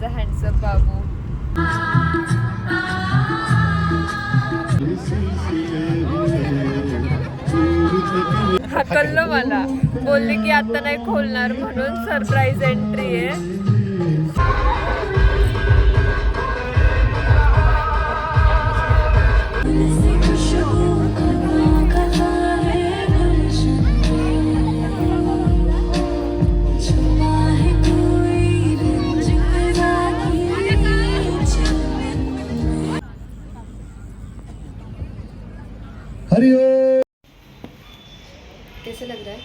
माझा हँडसम बाबू. हकललं मला, बोलले की आता नाही खोलणार म्हणून सरप्राईज एंट्री आहे. कैसे लग रहा है?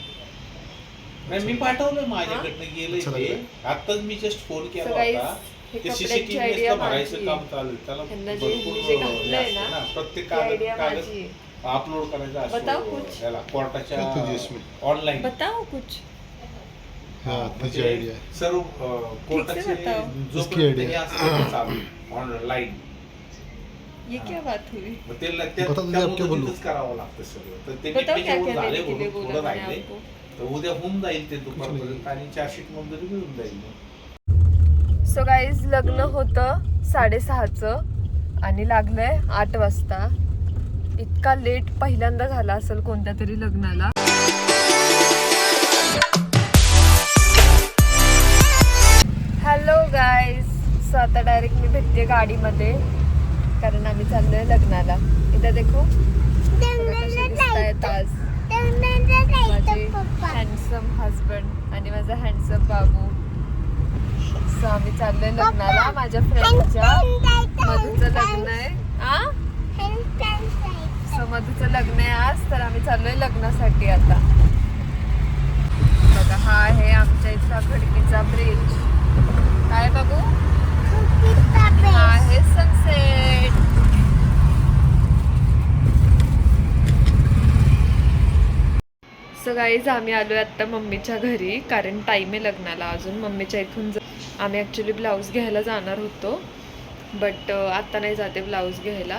नाही मी पाठवलं माझ्याकडनं गेलं ते. आताच मी जस्ट फोन केला होता. ते सीसीटीव्ही भरायचं काम चालू आहे. त्याला प्रत्येक कागद अपलोड करायचा असतो त्याला कोर्टाच्या ऑनलाईन. बताओ कुछ. म्हणजे सर्व कोर्टाचे जो चालू ऑनलाईन. ये क्या बात हुई? करावं लागतं सगळं. तर ते झाले थोडं राहिले तर उद्या होऊन जाईल ते दुपारपर्यंत आणि चार्जशीट मंजुरी मिळून जाईल. सो गाईज लग्न होतं 6:30चं आणि लागलंय 8 वाजता. इतका लेट पहिल्यांदा झाला असेल कोणत्या तरी लग्नाला. Hello guys. सो आता डायरेक्ट मी भेटते गाडीमध्ये कारण आम्ही चाललोय लग्नाला. इथं देखो कसे दिसतायत आज माझे हँडसम हजबंड आणि माझा हँडसम बाबू. सो आम्ही चाललोय लग्नाला. माझ्या फ्रेंडच्या मधूचं लग्न आहे. सो मधूचं लग्न आहे आज, तर आम्ही चाललोय लग्नासाठी आता. बघा हा आहे आमच्या इथला खडकीचा ब्रिज. काय बघू? हा आहे सनसेट. सो गाईज आम्ही आलोय आता मम्मीच्या घरी कारण टाइम आहे लग्नाला अजून. मम्मीच्या इथून आम्ही ॲक्च्युली ब्लाऊज घ्यायला जाणार होतो बट आत्ता नाही जाते ब्लाऊज घ्यायला.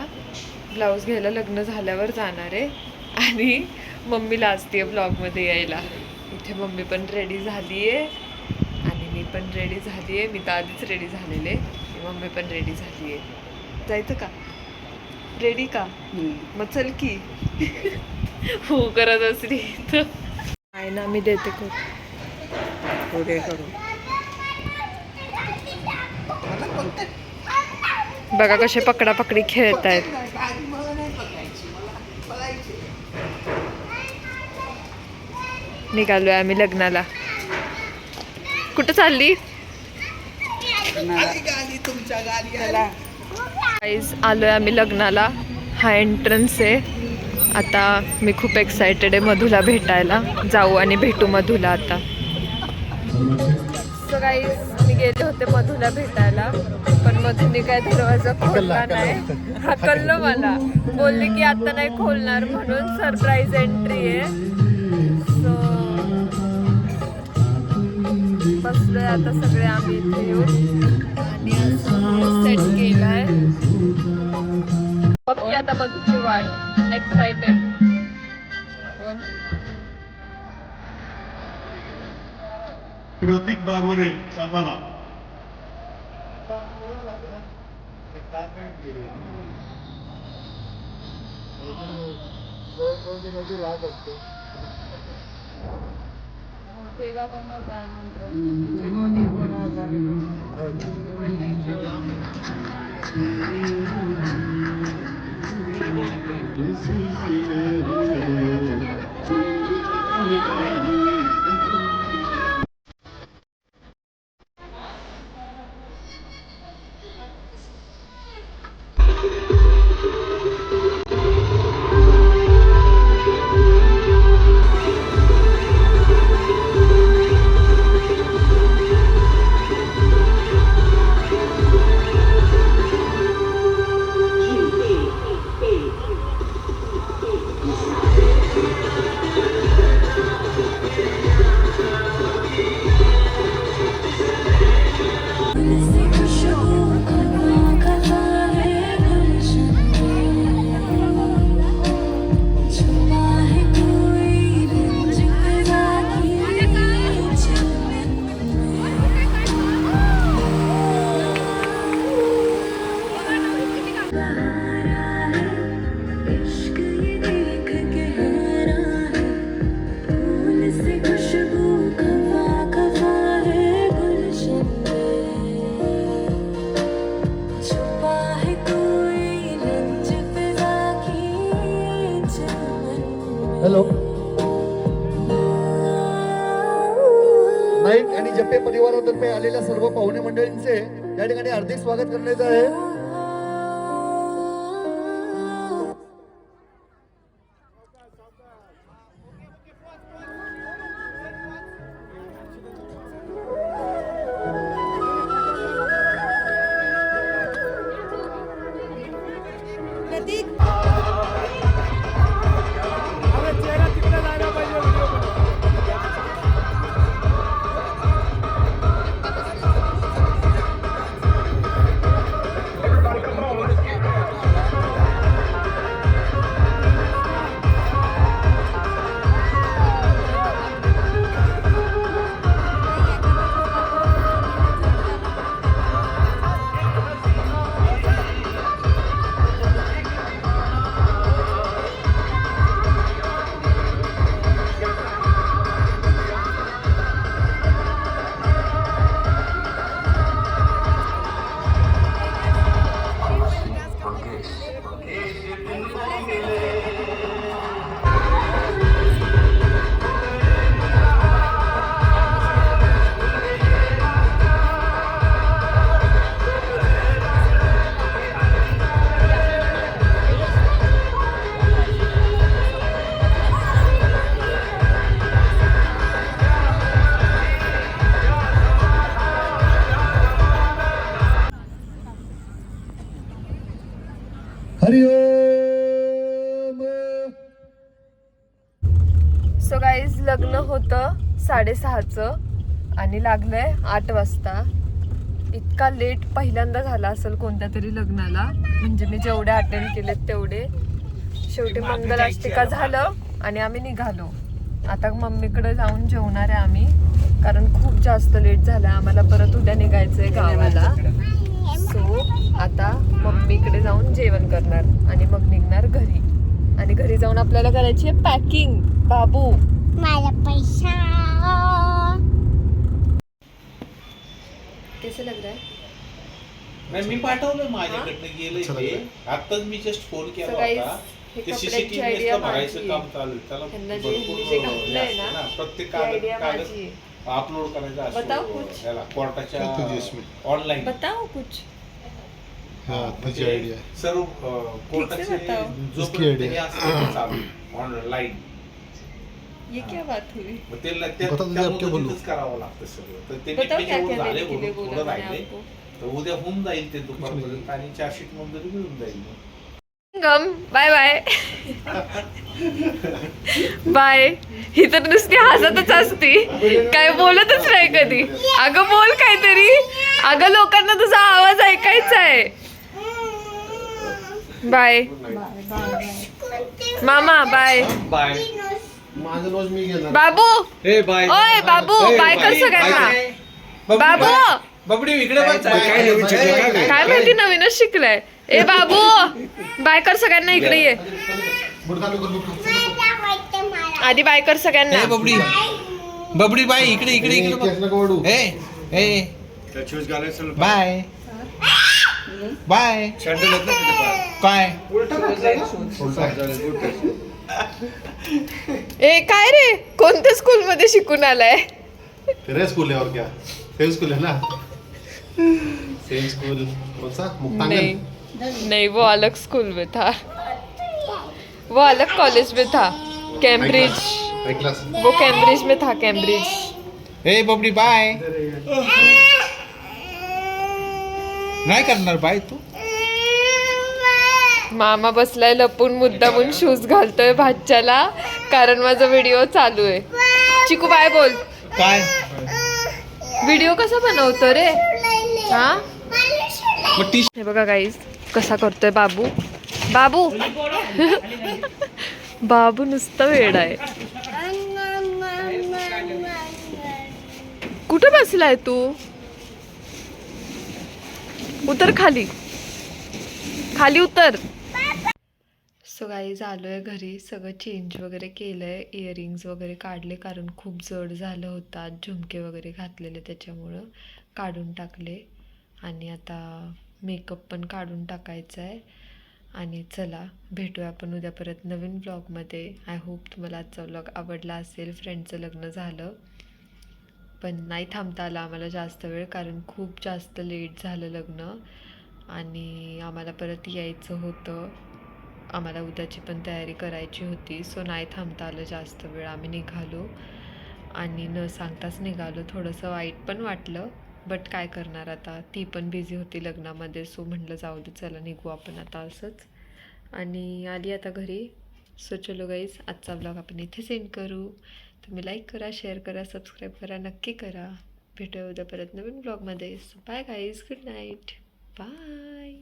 ब्लाऊज घ्यायला लग्न झाल्यावर जाणार आहे. आणि मम्मी लाजते ब्लॉगमध्ये यायला. इथे मम्मी पण रेडी झाली आहे आणि मी पण रेडी झाली आहे. मी तर आधीच रेडी झालेले. मम्मी पण रेडी झाली आहे. जायचं का? रेडी का? मग चल की. हो करत असली तर आहे ना मी देते खूप उद्या करू. बघा कसे पकडापकडी खेळत आहेत. निघालोय आम्ही लग्नाला. कुठं चालली? आलोय आम्ही लग्नाला. हा एंट्रन्स आहे. आता मी खूप एक्सायटेड आहे मधूला भेटायला. जाऊ आणि भेटू मधूला आता. सो गाईज मी गेले होते मधूला भेटायला पण मधूने काय दरवाजा खोलला नाही. हकललं मला, बोलले की आता नाही खोलणार म्हणून सरप्राईज एंट्री आहे. सो बसलोय आता सगळे आम्ही इथे येऊन आणि सेट केलाय. बघ आता बघूची वाट. एक्साइटेड. प्रतीक बाबुरे सामाना. आणि जप्पे परिवारातर्फे आलेल्या सर्व पाहुणे मंडळींचे या ठिकाणी हार्दिक स्वागत करण्यात आहे. हरिओम. सो गाईज लग्न होतं 6:30चं आणि लागलंय 8 वाजता. इतका लेट पहिल्यांदा झाला असेल कोणत्या तरी लग्नाला, म्हणजे मी जेवढे अटेंड केलेत तेवढे. शेवटी मंगलाष्टिका झालं आणि आम्ही निघालो. आता मम्मीकडे जाऊन जेवणार आहे आम्ही, कारण खूप जास्त लेट झालं आम्हाला. परत उद्या निघायचंय गावाला. सो आता मम्मीकडे जाऊन जेवण करणार आणि मग निघणार घरी. आणि घरी जाऊन आपल्याला करायची आहे पॅकिंग. बाबू माझा पैसा कैसे लग रहा है? नाही मी पाठवलं माझ्याकडनं गेलंय ते. आताच मी जस्ट फोन केला So guys, होता. हे ते कपड्यांची सीसीटीव्ही idea भरायचं माझी काम आहे. चालू आहे. त्याला ह्यांना जे भरपूर जे घातलंय हे ना, असतं ना, प्रत्येक ती idea कागद माझी आहे. अपलोड करायचा बताओ असतो कुछ. त्याला कोर्टाच्या ऑनलाईन बताओ कुछ. त्याची आयडिया सर्व से बताओ. इसकी idea. ऑनलाईन ये क्या बात हुई? मग ते बता तुझे आपके बोलू. करावं लागतं सगळं. तर ते बताओ क्या मीटिंग क्या झाले देने के लिए म्हणून बोला थोडं मैंने राहिले. आपको. तर उद्या होऊन जाईल ते दुपारपर्यंत आणि चार्जशीट मंजुरी मिळून जाईल मग. गम बाय बाय बाय. ही तर नुसती हसतच असती, काय बोलतच नाही कधी. अगं बोल काहीतरी. अगं लोकांना तुझा आवाज ऐकायचा आहे. बाय मामा. Bye bye. माझं रोज मी घेणार. बाबू. ए बाय. ओय बाबू बाय कर सगळ्यांना. बाबू बबडी इकडे बघ. काय नवीन शिकलं काय? काय माहिती नवीनच शिकलाय. ए बाबू बाय कर सगळ्यांना. इकडे ये आधी. बाय कर सगळ्यांना. बबडी बबडी बाय इकडे इकडे इकडे बघ. ए ए बाय बाय. काय ए काय रे, कोणत्या स्कूल मध्ये शिकून आलाय? तेरे स्कूल है और क्या? सेम स्कूल है ना. Same school. कौन सा? मुक्तांगन. नहीं नहीं, वो अलग स्कूल में था. वो अलग कॉलेज में था. कैम्ब्रिज. हाई क्लास. वो कैम्ब्रिज में था. कैम्ब्रिज. ए बबडी बाय. नाही करणार बाय तू. मामा बसलाय लपून, मुद्दामून शूज घालतोय भाच्याला, कारण माझा व्हिडिओ चालू आहे. चिकू बाय बोल. काय व्हिडिओ कसा बनवतो रे? हा मग टी हे बघा गाईज कसा करतोय बाबू. बाबू बाबू नुसतं वेड आहे. कुठे बसलाय तू? उतर खाली, खाली उतर. सो गाईज आलोय घरी. सगळं चेंज वगैरे केलंय. इयरिंग्स वगैरे काढले, कारण खूप जड झालं होतं. झुमके वगैरे घातलेले त्याच्यामुळं काढून टाकले. आणि आता मेकअप पण काढून टाकायचा आहे. आणि चला भेटूया आपण उद्या परत नवीन ब्लॉगमध्ये. आय होप तुम्हाला आजचा ब्लॉग आवडला असेल. फ्रेंडचं लग्न झालं, पण नाही थांबता आलं आम्हाला जास्त वेळ, कारण खूप जास्त लेट झालं लग्न आणि आम्हाला परत यायचं होतं. आम्हाला उद्याची पण तयारी करायची होती, सो नाही थांबता आलं जास्त वेळ. आम्ही निघालो आणि न सांगताच निघालो. थोडंसं वाईट पण वाटलं, बट काय करणार आता, ती पण बिझी होती लग्नामध्ये, सो म्हटलं जाऊ दे, चला निघू आपण आता असंच. आणि आली आता घरी. सो चलो गाईज, आजचा ब्लॉग आपण इथे सेंड करू. तुम्ही लाईक करा, शेअर करा, सबस्क्राईब करा, नक्की करा. भेटूया उद्या परत नवीन ब्लॉगमध्ये. So bye guys, good night, bye.